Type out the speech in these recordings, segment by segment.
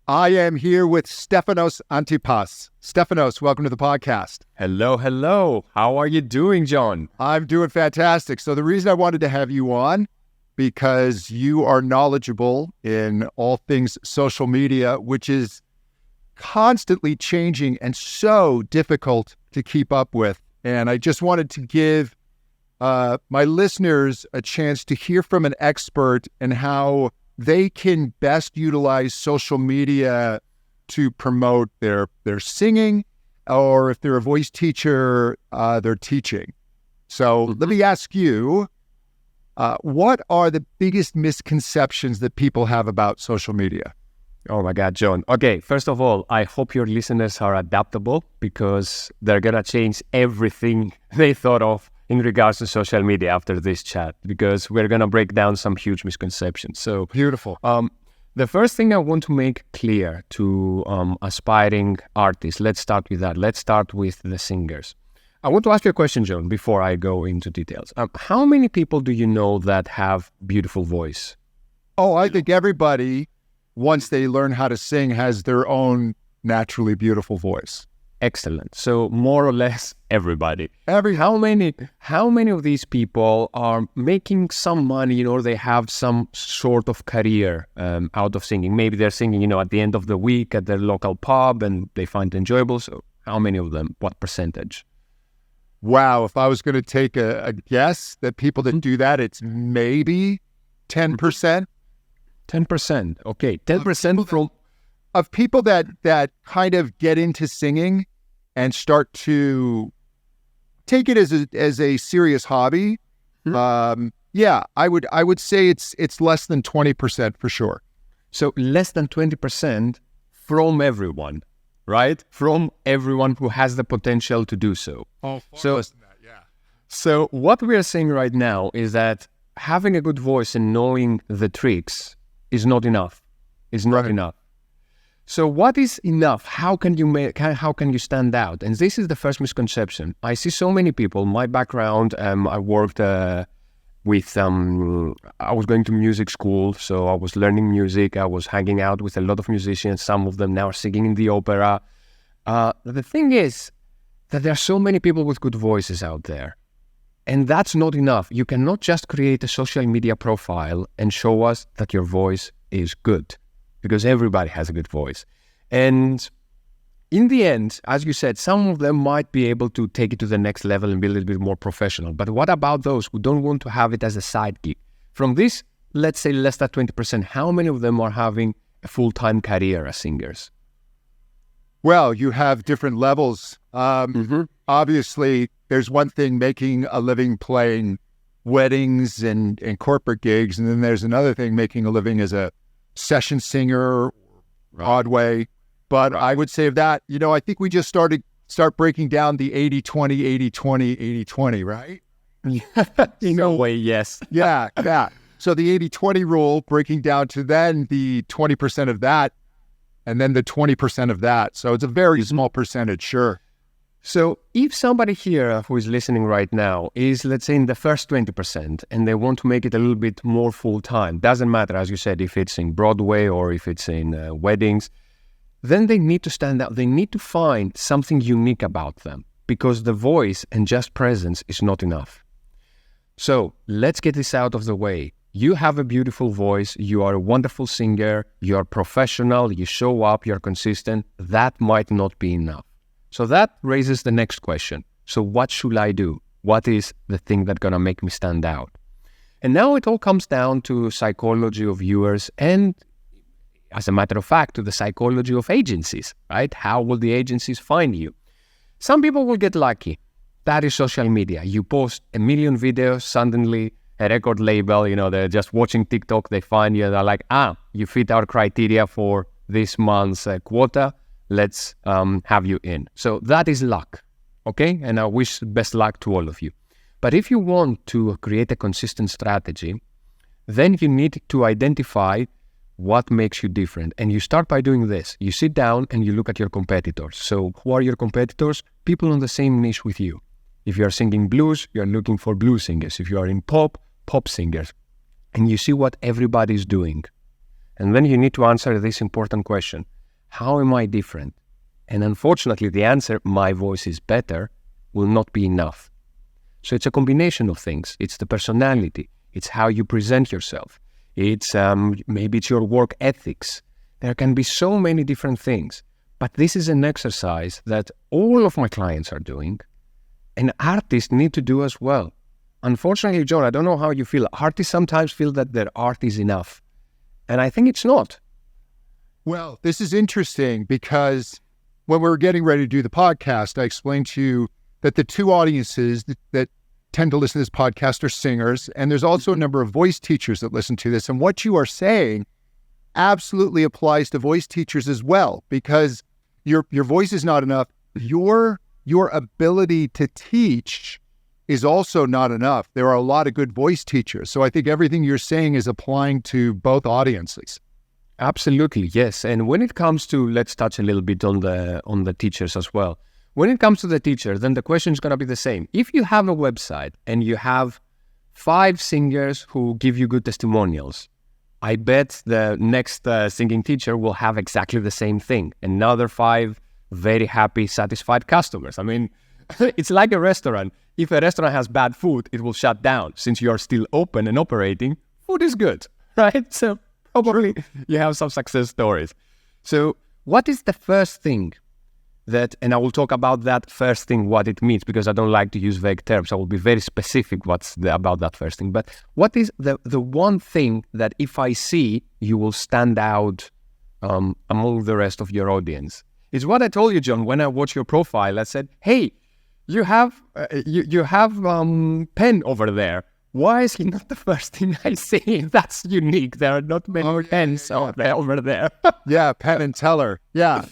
I am here with Stefanos Antypas. Stefanos, welcome to the podcast. Hello. How are you doing, John? I'm doing fantastic. So the reason I wanted to have you on, because you are knowledgeable in all things social media, which is constantly changing and so difficult to keep up with. And I just wanted to give my listeners a chance to hear from an expert and how they can best utilize social media to promote their singing, or if they're a voice teacher, their teaching. So let me ask you, what are the biggest misconceptions that people have about social media? Oh my God, John. Okay, first of all, I hope your listeners are adaptable because they're going to change everything they thought of in regards to social media after this chat, because we're going to break down some huge misconceptions. So beautiful. The first thing I want to make clear to aspiring artists, let's start with that. Let's start with the singers. I want to ask you a question, John, before I go into details. How many people do you know that have beautiful voice? Oh, I think everybody, once they learn how to sing, has their own naturally beautiful voice. Excellent. So more or less everybody. How many of these people are making some money, or they have some sort of career out of singing? Maybe they're singing, at the end of the week at their local pub and they find it enjoyable. So how many of them? What percentage? Wow. If I was going to take a guess that people that do that, it's maybe 10%. 10%. Okay. 10% from... Of people that kind of get into singing and start to take it as a serious hobby, I would say it's less than 20% for sure. So less than 20% from everyone, right? From everyone who has the potential to do so. Oh, far less than that, yeah. So what we are saying right now is that having a good voice and knowing the tricks is not enough. It's not enough. So what is enough? How can you stand out? And this is the first misconception. I see so many people. My background, I worked with, I was going to music school, so I was learning music. I was hanging out with a lot of musicians. Some of them now are singing in the opera. The thing is that there are so many people with good voices out there. And that's not enough. You cannot just create a social media profile and show us that your voice is good, because everybody has a good voice. And in the end, as you said, some of them might be able to take it to the next level and be a little bit more professional. But what about those who don't want to have it as a side gig? From this, let's say less than 20%, how many of them are having a full-time career as singers? Well, you have different levels. Obviously, there's one thing making a living playing weddings and corporate gigs, and then there's another thing making a living as a session singer, Broadway. But I would say of that, I think we just start breaking down the 80-20, 80-20, 80-20, right? In a way, yes. Yeah. So the 80-20 rule, breaking down to then the 20% of that, and then the 20% of that. So it's a very small percentage, sure. So if somebody here who is listening right now is, let's say, in the first 20% and they want to make it a little bit more full-time, doesn't matter, as you said, if it's in Broadway or if it's in weddings, then they need to stand out. They need to find something unique about them, because the voice and just presence is not enough. So let's get this out of the way. You have a beautiful voice. You are a wonderful singer. You are professional. You show up. You're consistent. That might not be enough. So that raises the next question. So what should I do? What is the thing that's going to make me stand out? And now it all comes down to psychology of viewers and, as a matter of fact, to the psychology of agencies, right? How will the agencies find you? Some people will get lucky. That is social media. You post 1 million videos, suddenly a record label, they're just watching TikTok, they find you, they're like, you fit our criteria for this month's quota. Let's have you in. So that is luck, okay? And I wish best luck to all of you. But if you want to create a consistent strategy, then you need to identify what makes you different. And you start by doing this. You sit down and you look at your competitors. So who are your competitors? People on the same niche with you. If you are singing blues, you're looking for blues singers. If you are in pop, pop singers. And you see what everybody is doing. And then you need to answer this important question. How am I different? And unfortunately, the answer, my voice is better, will not be enough. So it's a combination of things. It's the personality. It's how you present yourself. It's maybe it's your work ethics. There can be so many different things. But this is an exercise that all of my clients are doing, and artists need to do as well. Unfortunately, John, I don't know how you feel. Artists sometimes feel that their art is enough. And I think it's not. Well, this is interesting because when we were getting ready to do the podcast, I explained to you that the two audiences that tend to listen to this podcast are singers, and there's also a number of voice teachers that listen to this. And what you are saying absolutely applies to voice teachers as well, because your voice is not enough. Your ability to teach is also not enough. There are a lot of good voice teachers. So I think everything you're saying is applying to both audiences. Absolutely, yes. And when it comes to, let's touch a little bit on the teachers as well. When it comes to the teacher, then the question is going to be the same. If you have a website and you have 5 singers who give you good testimonials, I bet the next singing teacher will have exactly the same thing. Another 5 very happy, satisfied customers. I mean, it's like a restaurant. If a restaurant has bad food, it will shut down. Since you are still open and operating, food is good, right? So probably you have some success stories. So what is the first thing that, and I will talk about that first thing, what it means, because I don't like to use vague terms. I will be very specific about that first thing. But what is the one thing that if I see, you will stand out among the rest of your audience? It's what I told you, John, when I watched your profile. I said, hey, you have pen over there. Why is he not the first thing I see? That's unique. There are not many pens over there. Yeah, pen and teller. Yeah.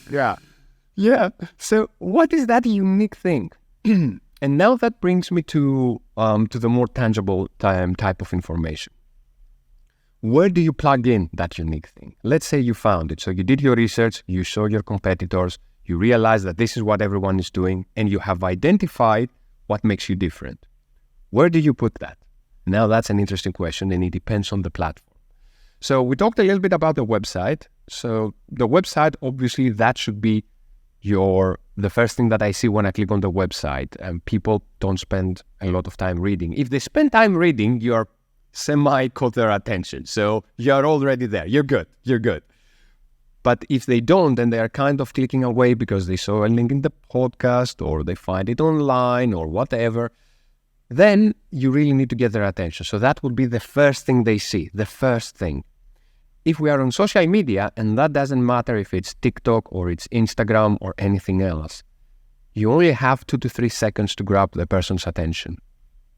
Yeah. So what is that unique thing? And now that brings me to the more tangible type of information. Where do you plug in that unique thing? Let's say you found it. So you did your research, you saw your competitors, you realize that this is what everyone is doing, and you have identified what makes you different. Where do you put that? Now that's an interesting question, and it depends on the platform. So we talked a little bit about the website. So the website, obviously, that should be the first thing that I see when I click on the website. And people don't spend a lot of time reading. If they spend time reading, you're semi-caught their attention. So you're already there. You're good. But if they don't, then they are kind of clicking away because they saw a link in the podcast or they find it online or whatever, then you really need to get their attention. So that would be the first thing they see, the first thing. If we are on social media, and that doesn't matter if it's TikTok or it's Instagram or anything else, you only have 2 to 3 seconds to grab the person's attention.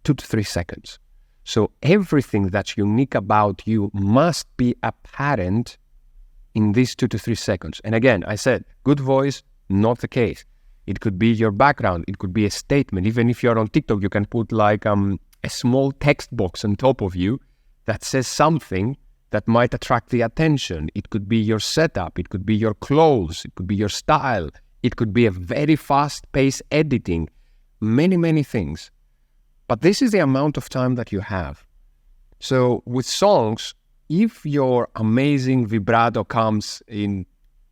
2 to 3 seconds. So everything that's unique about you must be apparent in these 2 to 3 seconds. And again, I said, good voice, not the case. It could be your background. It could be a statement. Even if you're on TikTok, you can put like a small text box on top of you that says something that might attract the attention. It could be your setup. It could be your clothes. It could be your style. It could be a very fast-paced editing. Many, many things. But this is the amount of time that you have. So with songs, if your amazing vibrato comes in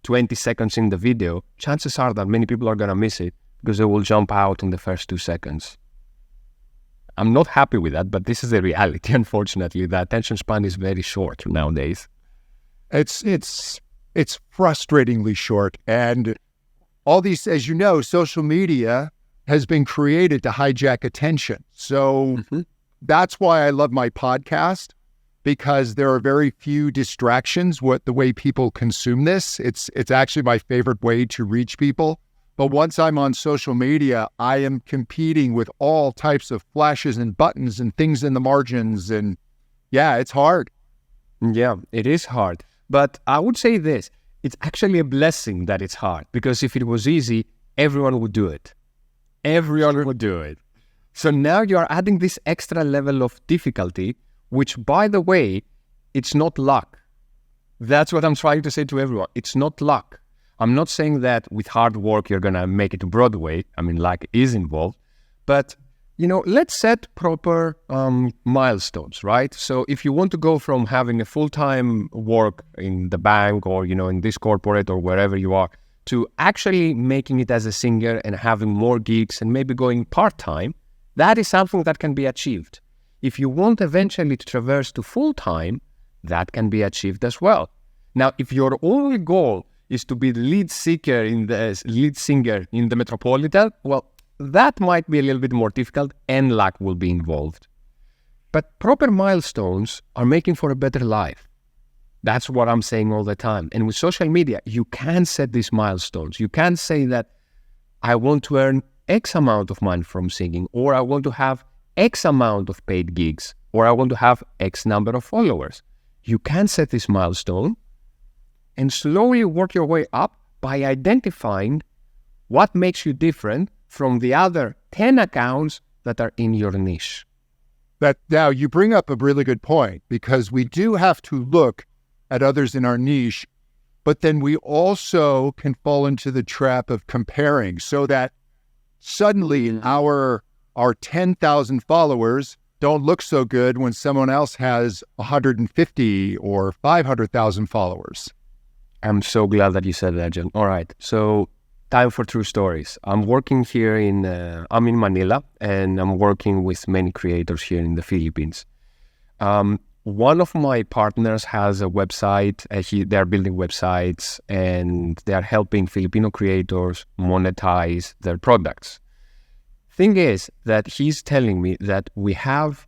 20 seconds in the video, chances are that many people are going to miss it because they will jump out in the first 2 seconds. I'm not happy with that, but this is the reality, unfortunately. The attention span is very short nowadays. It's frustratingly short. And all these, as you know, social media has been created to hijack attention. So that's why I love my podcast, because there are very few distractions the way people consume this. It's actually my favorite way to reach people. But once I'm on social media, I am competing with all types of flashes and buttons and things in the margins. And yeah, it's hard. Yeah, it is hard. But I would say this, it's actually a blessing that it's hard, because if it was easy, everyone would do it. Everyone would do it. So now you're adding this extra level of difficulty, which, by the way, it's not luck. That's what I'm trying to say to everyone. It's not luck. I'm not saying that with hard work, you're going to make it to Broadway. I mean, luck is involved. But Let's set proper milestones, right? So if you want to go from having a full-time work in the bank or, in this corporate or wherever you are, to actually making it as a singer and having more gigs and maybe going part-time, that is something that can be achieved. If you want eventually to traverse to full-time, that can be achieved as well. Now, if your only goal is to be the lead singer in the Metropolitan, well, that might be a little bit more difficult and luck will be involved. But proper milestones are making for a better life. That's what I'm saying all the time. And with social media, you can set these milestones. You can say that I want to earn X amount of money from singing, or I want to have X amount of paid gigs, or I want to have X number of followers. You can set this milestone and slowly work your way up by identifying what makes you different from the other 10 accounts that are in your niche. Now, you bring up a really good point, because we do have to look at others in our niche, but then we also can fall into the trap of comparing, so that suddenly our 10,000 followers don't look so good when someone else has 150 or 500,000 followers. I'm so glad that you said that, John. All right, so time for true stories. I'm working here I'm in Manila, and I'm working with many creators here in the Philippines. One of my partners has a website. They're building websites, and they're helping Filipino creators monetize their products. Thing is that he's telling me that we have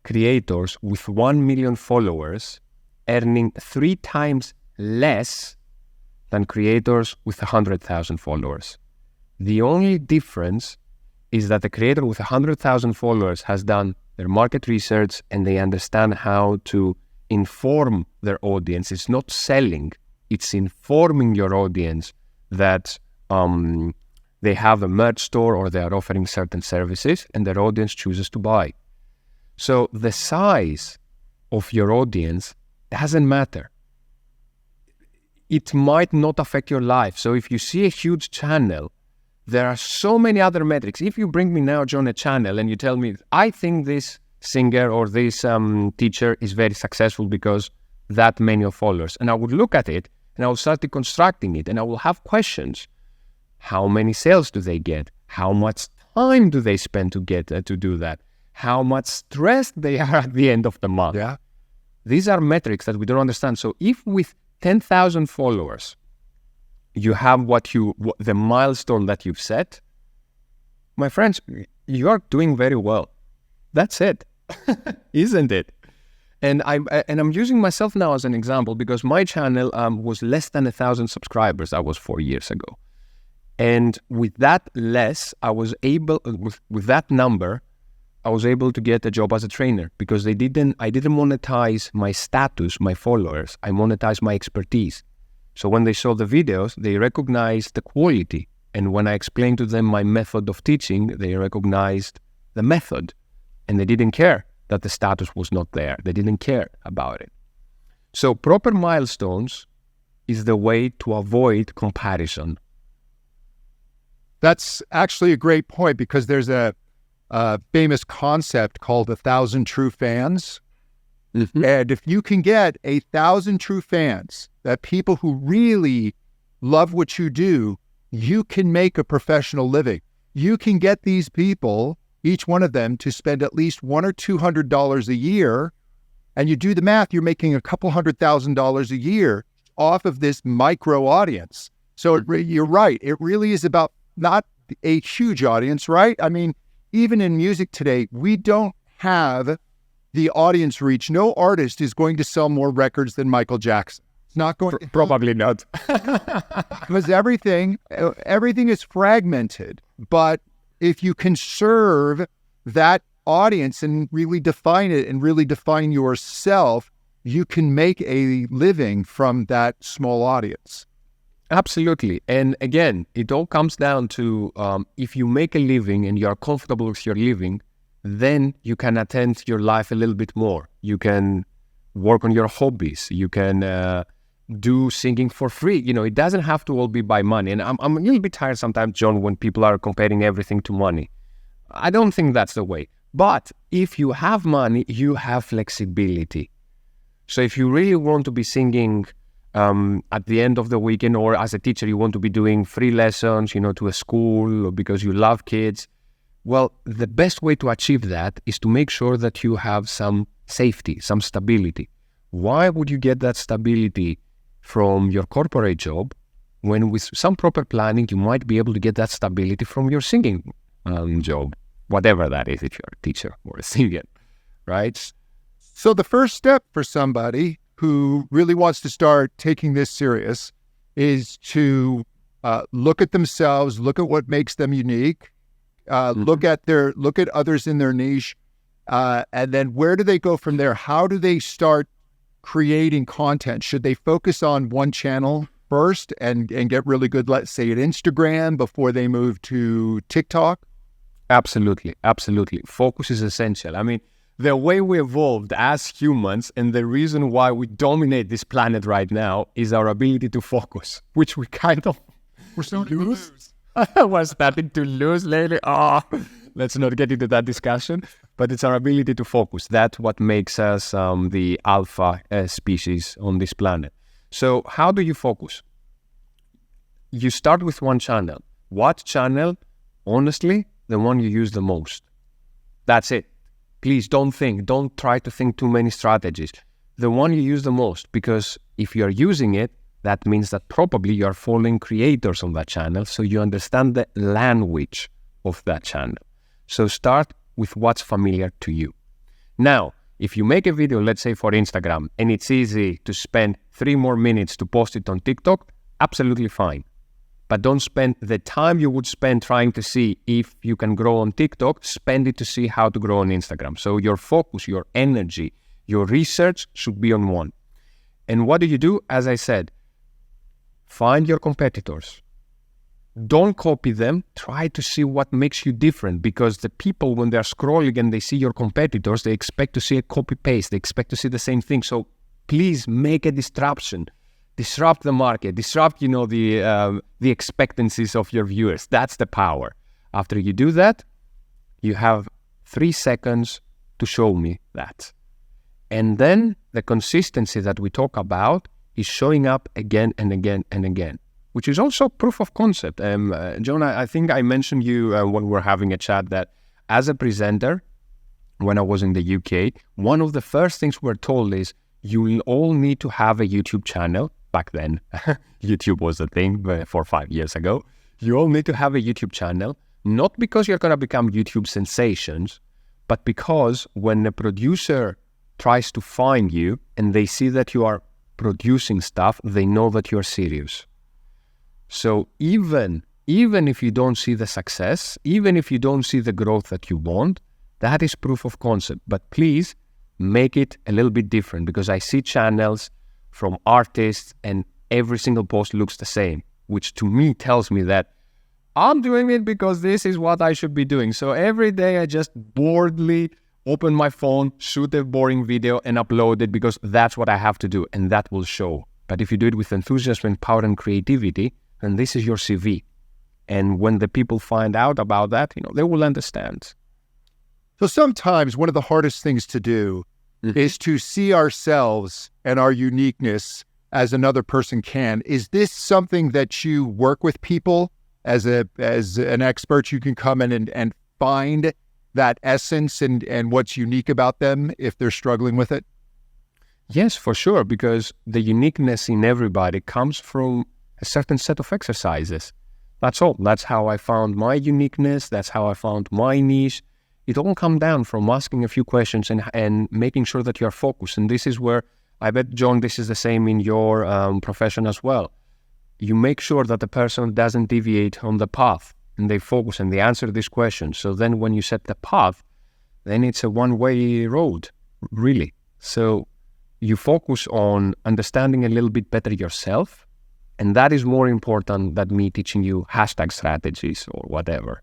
creators with 1 million followers earning 3 times less than creators with 100,000 followers. The only difference is that the creator with 100,000 followers has done their market research and they understand how to inform their audience. It's not selling, it's informing your audience that they have a merch store or they are offering certain services and their audience chooses to buy. So the size of your audience doesn't matter. It might not affect your life. So if you see a huge channel, there are so many other metrics. If you bring me now, John, a channel and you tell me, I think this singer or this teacher is very successful because that many of followers. And I would look at it and I will start deconstructing it and I will have questions. How many sales do they get? How much time do they spend to get to do that? How much stressed they are at the end of the month? Yeah. These are metrics that we don't understand. So if with 10,000 followers, you have the milestone that you've set, my friends, you are doing very well. That's it, isn't it? And I'm using myself now as an example because my channel was less than 1,000 subscribers. That was 4 years ago. And with that less, I was able, with that number, I was able to get a job as a trainer because I didn't monetize my status, my followers. I monetized my expertise. So when they saw the videos, they recognized the quality. And when I explained to them my method of teaching, they recognized the method. And they didn't care that the status was not there. They didn't care about it. So proper milestones is the way to avoid comparison. That's actually a great point because there's a famous concept called 1,000 true fans. Mm-hmm. And if you can get 1,000 true fans, that people who really love what you do, you can make a professional living. You can get these people, each one of them, to spend at least $100 or $200 a year. And you do the math, you're making a couple $100,000 a year off of this micro audience. So you're right. It really is about not a huge audience, right? I mean, even in music today, we don't have the audience reach. No artist is going to sell more records than Michael Jackson. It's not going to. Probably not. Because everything is fragmented. But if you can serve that audience and really define it and really define yourself, you can make a living from that small audience. Absolutely. And again, it all comes down to if you make a living and you are comfortable with your living, then you can attend to your life a little bit more. You can work on your hobbies. You can do singing for free. You know, it doesn't have to all be by money. And I'm a little bit tired sometimes, John, when people are comparing everything to money. I don't think that's the way. But if you have money, you have flexibility. So if you really want to be singing at the end of the weekend, or as a teacher, you want to be doing free lessons, to a school, or because you love kids, well, the best way to achieve that is to make sure that you have some safety, some stability. Why would you get that stability from your corporate job when with some proper planning, you might be able to get that stability from your singing job, whatever that is, if you're a teacher or a singer, right? So the first step for somebody who really wants to start taking this serious is to look at themselves, look at what makes them unique, look at others in their niche, and then where do they go from there? How do they start creating content? Should they focus on one channel first and get really good, let's say, at Instagram before they move to TikTok? Absolutely. Focus is essential. I mean, the way we evolved as humans and the reason why we dominate this planet right now is our ability to focus, which we're starting to lose. We're starting to lose lately. Let's not get into that discussion. But it's our ability to focus. That's what makes us the alpha species on this planet. So how do you focus? You start with one channel. What channel? Honestly, the one you use the most. That's it. Please don't try to think too many strategies. The one you use the most, because if you're using it, that means that probably you're following creators on that channel, so you understand the language of that channel. So start with what's familiar to you. Now, if you make a video, let's say for Instagram, and it's easy to spend 3 more minutes to post it on TikTok, absolutely fine. But don't spend the time you would spend trying to see if you can grow on TikTok, spend it to see how to grow on Instagram. So your focus, your energy, your research should be on one. And what do? As I said, find your competitors. Don't copy them. Try to see what makes you different, because the people, when they're scrolling and they see your competitors, they expect to see a copy-paste. They expect to see the same thing. So please make a disruption. Disrupt the market. Disrupt, the expectancies of your viewers. That's the power. After you do that, you have 3 seconds to show me that. And then the consistency that we talk about is showing up again and again and again, which is also proof of concept. John, I think I mentioned you when we were having a chat that as a presenter, when I was in the UK, one of the first things we're told is you will all need to have a YouTube channel. Back then, YouTube was a thing 4 or 5 years ago. You all need to have a YouTube channel, not because you're going to become YouTube sensations, but because when a producer tries to find you and they see that you are producing stuff, they know that you're serious. So even if you don't see the success, even if you don't see the growth that you want, that is proof of concept. But please make it a little bit different, because I see channels from artists and every single post looks the same, which to me tells me that I'm doing it because this is what I should be doing. So every day I just boredly open my phone, shoot a boring video and upload it because that's what I have to do, and that will show. But if you do it with enthusiasm and power and creativity, then this is your CV. And when the people find out about that, they will understand. So sometimes one of the hardest things to do is to see ourselves and our uniqueness as another person can. Is this something that you work with people as an expert? You can come in and find that essence and what's unique about them if they're struggling with it? Yes, for sure, because the uniqueness in everybody comes from a certain set of exercises. That's all. That's how I found my uniqueness. That's how I found my niche. It all comes down from asking a few questions and making sure that you're focused. And this is where, I bet, John, this is the same in your profession as well. You make sure that the person doesn't deviate on the path, and they focus and they answer these questions. So then when you set the path, then it's a one-way road, really. So you focus on understanding a little bit better yourself, and that is more important than me teaching you hashtag strategies or whatever.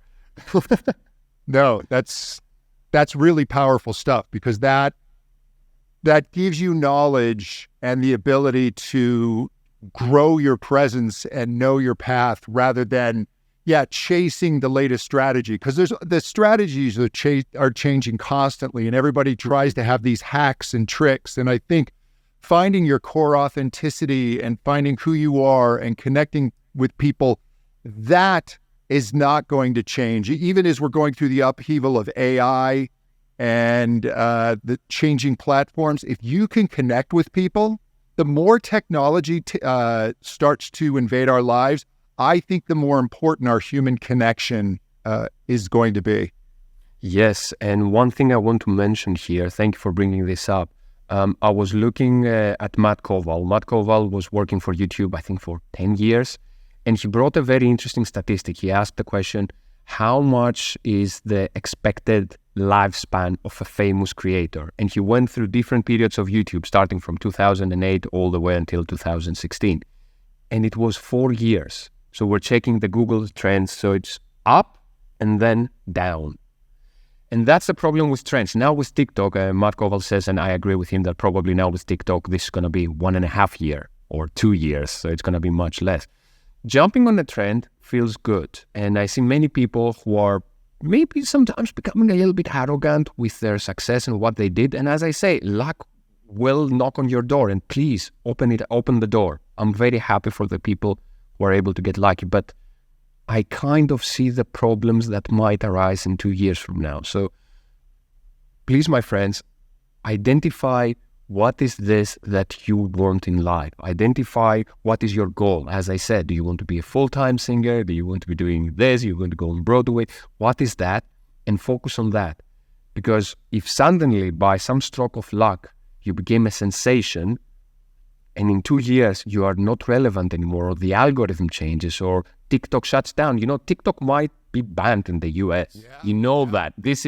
No, that's really powerful stuff, because that gives you knowledge and the ability to grow your presence and know your path, rather than chasing the latest strategy, because the strategies are changing constantly, and everybody tries to have these hacks and tricks. And I think finding your core authenticity and finding who you are and connecting with people, that is not going to change. Even as we're going through the upheaval of AI and the changing platforms, if you can connect with people, the more technology starts to invade our lives, I think the more important our human connection is going to be. Yes, and one thing I want to mention here, thank you for bringing this up. I was looking at Matt Koval. Matt Koval was working for YouTube, I think, for 10 years, and he brought a very interesting statistic. He asked the question, how much is the expected lifespan of a famous creator? And he went through different periods of YouTube, starting from 2008 all the way until 2016. And it was 4 years. So we're checking the Google trends. So it's up and then down. And that's the problem with trends. Now with TikTok, Matt Koval says, and I agree with him, that probably now with TikTok, this is going to be 1.5 years or 2 years. So it's going to be much less. Jumping on the trend feels good. And I see many people who are maybe sometimes becoming a little bit arrogant with their success and what they did. And as I say, luck will knock on your door, and please open the door. I'm very happy for the people who are able to get lucky, but I kind of see the problems that might arise in 2 years from now. So please, my friends, identify what is this that you want in life. Identify what is your goal. As I said, do you want to be a full-time singer? Do you want to be doing this? You're going to go on Broadway? What is that? And focus on that. Because if suddenly, by some stroke of luck, you became a sensation, and in 2 years you are not relevant anymore, or the algorithm changes, or TikTok shuts down. TikTok might be banned in the US. That. This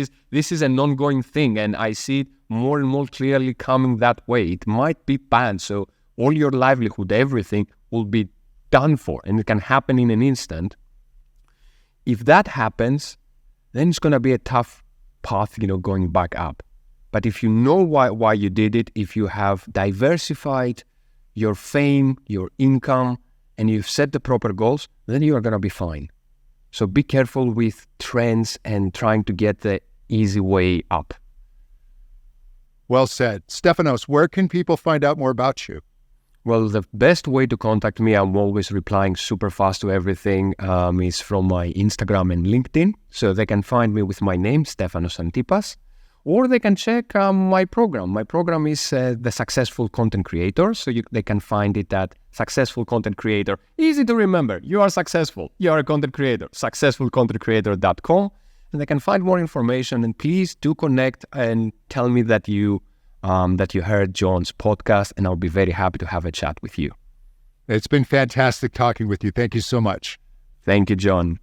is an ongoing thing, and I see it more and more clearly coming that way. It might be banned, so all your livelihood, everything will be done for, and it can happen in an instant. If that happens, then it's going to be a tough path, going back up. But if you know why you did it, if you have diversified your fame, your income, and you've set the proper goals, then you are going to be fine. So be careful with trends and trying to get the easy way up. Well said. Stefanos, where can people find out more about you? Well, the best way to contact me, I'm always replying super fast to everything, is from my Instagram and LinkedIn. So they can find me with my name, Stefanos Antypas, or they can check my program. My program is The Successful Content Creator. So they can find it at Successful Content Creator. Easy to remember. You are successful. You are a content creator. successfulcontentcreator.com. And they can find more information. And please do connect and tell me that you heard John's podcast, and I'll be very happy to have a chat with you. It's been fantastic talking with you. Thank you so much. Thank you, John.